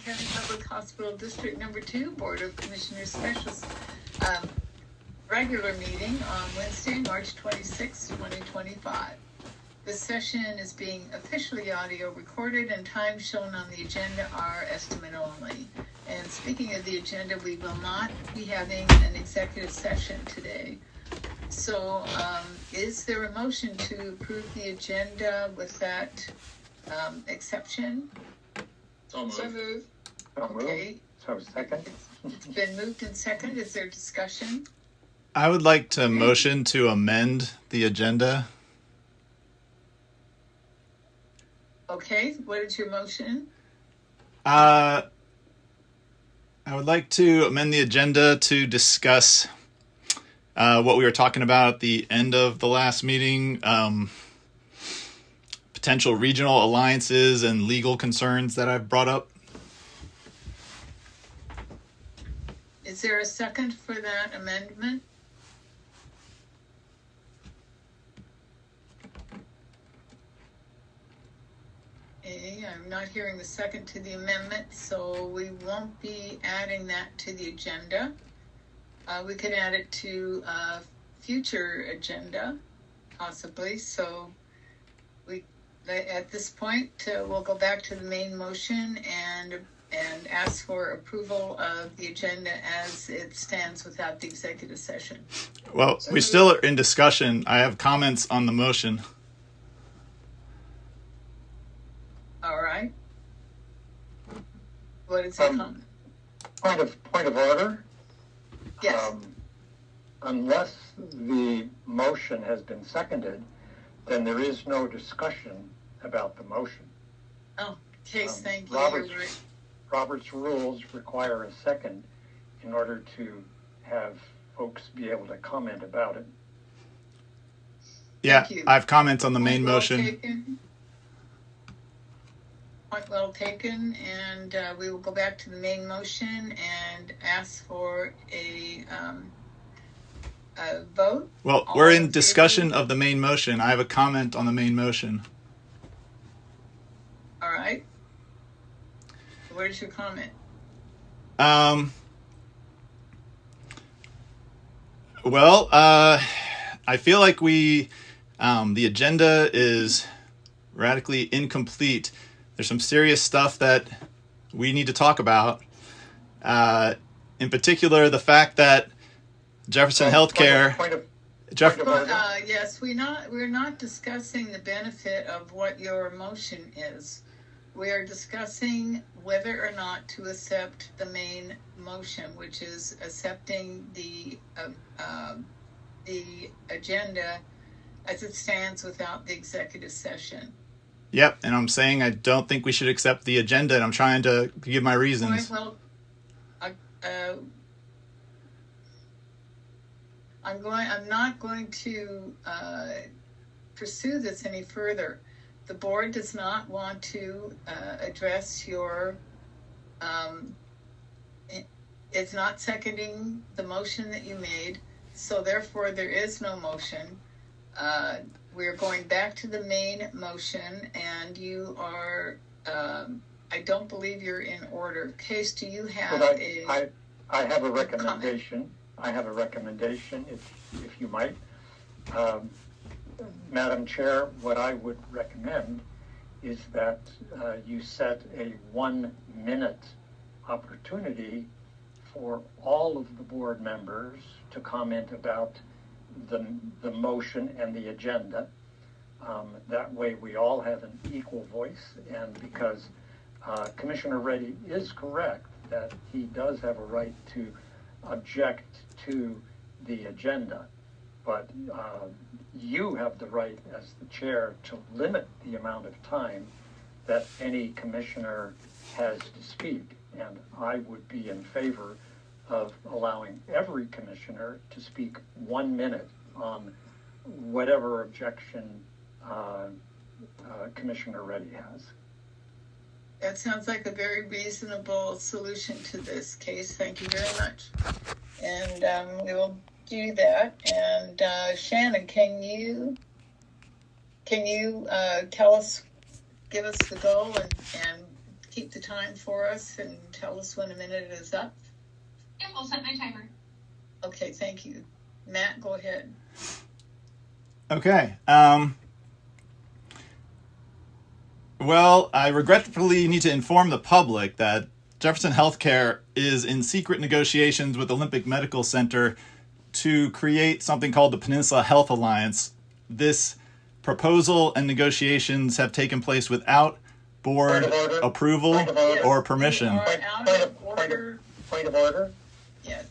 County Public Hospital District Number 2 Board of Commissioners Special regular meeting on Wednesday, March 26, 2025. This session is being officially audio recorded and times shown on the agenda are estimate only. And speaking of the agenda, we will not be having an executive session today. So is there a motion to approve the agenda with that exception? So moved. Okay. So second. It's been moved and second. Is there discussion? I would like to motion to amend the agenda. Okay, what is your motion? I would like to amend the agenda to discuss what we were talking about at the end of the last meeting, potential regional alliances and legal concerns that I've brought up. Is there a second for that amendment? I'm not hearing the second to the amendment, so we won't be adding that to the agenda. We could add it to a future agenda, possibly. So at this point, we'll go back to the main motion and ask for approval of the agenda as it stands without the executive session. Well, we still are in discussion. I have comments on the motion. All right. What is it? Point of order. Yes. Unless the motion has been seconded, then there is no discussion about the motion. Oh, case, thank you. Robert's rules require a second in order to have folks be able to comment about it. Yeah, I have comments on the main motion. Point well taken, and we will go back to the main motion and ask for a vote. Well, we're in discussion of the main motion. I have a comment on the main motion. All right. What is your comment? Well, I feel like the agenda is radically incomplete. There's some serious stuff that we need to talk about. In particular, the fact that Jefferson Healthcare. Yes, we're not discussing the benefit of what your motion is. We are discussing whether or not to accept the main motion, which is accepting the agenda as it stands without the executive session. Yep, and I'm saying I don't think we should accept the agenda, and I'm trying to give my reasons. Well, I'm not going to pursue this any further. The board does not want to address your. It's not seconding the motion that you made, so therefore there is no motion. We're going back to the main motion, and you are. I don't believe you're in order. Case, do you have I have a recommendation. Comment? I have a recommendation, if you might. Madam Chair, what I would recommend is that you set a 1-minute opportunity for all of the board members to comment about the motion and the agenda. That way we all have an equal voice, and because Commissioner Reddy is correct that he does have a right to object to the agenda, but you have the right as the chair to limit the amount of time that any commissioner has to speak, and I would be in favor of allowing every commissioner to speak 1 minute on whatever objection Commissioner Reddy has. That sounds like a very reasonable solution to this case. Thank you very much. And we will do that. And Shannon, can you tell us, give us the goal and keep the time for us and tell us when a minute is up? Yeah, I'll set my timer. Okay, thank you. Matt, go ahead. Okay. Well, I regretfully need to inform the public that Jefferson Healthcare is in secret negotiations with Olympic Medical Center to create something called the Peninsula Health Alliance. This proposal and negotiations have taken place without board approval or permission. Point of order. Yes.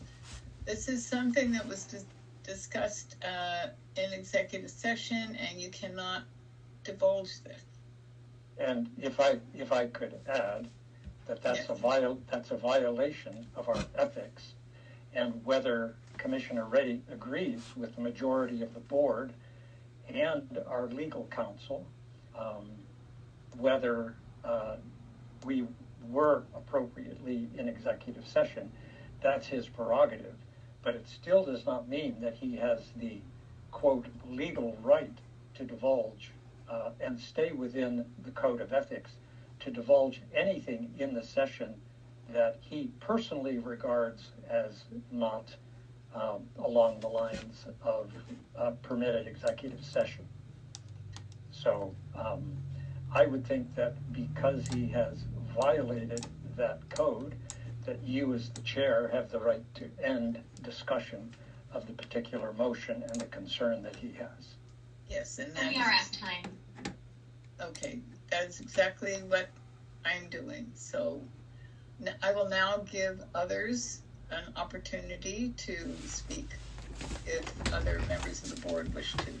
This is something that was discussed in executive session, and you cannot divulge this. And if I could add that's a violation of our ethics, and whether Commissioner Reddy agrees with the majority of the board and our legal counsel, whether we were appropriately in executive session, that's his prerogative. But it still does not mean that he has the, quote, legal right to divulge and stay within the code of ethics to divulge anything in the session that he personally regards as not along the lines of permitted executive session. So I would think that because he has violated that code, that you as the chair have the right to end discussion of the particular motion and the concern that he has. Yes, and we are at time. Okay, that's exactly what I'm doing. So I will now give others an opportunity to speak if other members of the board wish to.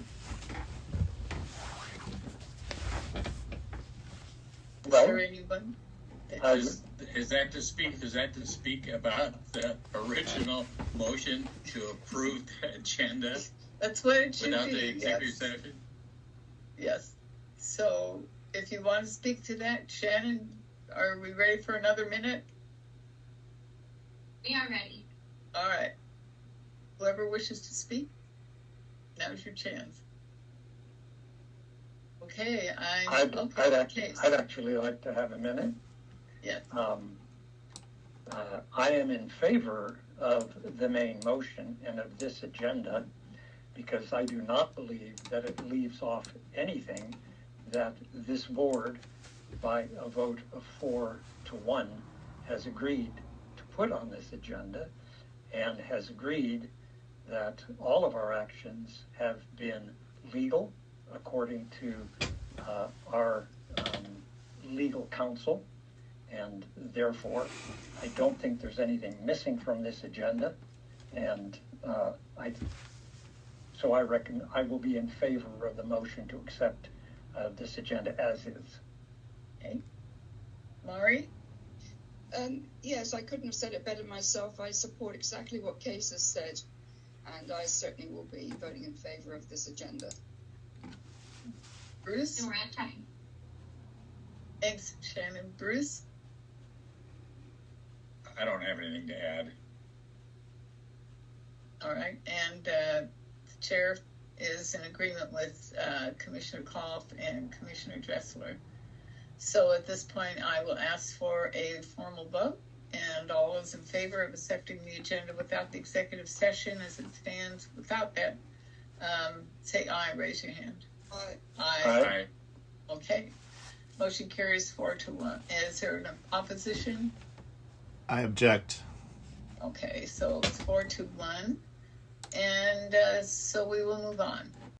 Is there anyone? Is that to speak about the original motion to approve the agenda? That's what it should without be. The executive session? Yes. So if you want to speak to that, Shannon, are we ready for another minute? We are ready. All right. Whoever wishes to speak, now's your chance. Okay, I'd actually like to have a minute. Yes. I am in favor of the main motion and of this agenda because I do not believe that it leaves off anything that this board, by a vote of 4-1, has agreed to put on this agenda and has agreed that all of our actions have been legal according to our legal counsel, and therefore I don't think there's anything missing from this agenda, and so I reckon I will be in favor of the motion to accept this agenda as is. Okay. Maury? Yes, I couldn't have said it better myself. I support exactly what Case has said, and I certainly will be voting in favor of this agenda. Bruce? And we're at time. Thanks, Shannon. Bruce? I don't have anything to add. All right, and the chair is in agreement with Commissioner Koff and Commissioner Dressler. So at this point, I will ask for a formal vote, and all those in favor of accepting the agenda without the executive session as it stands, without that, say aye, raise your hand. Aye. Aye. Okay. Motion carries 4-1. Is there an opposition? I object. Okay, so it's 4-1. And so we will move on.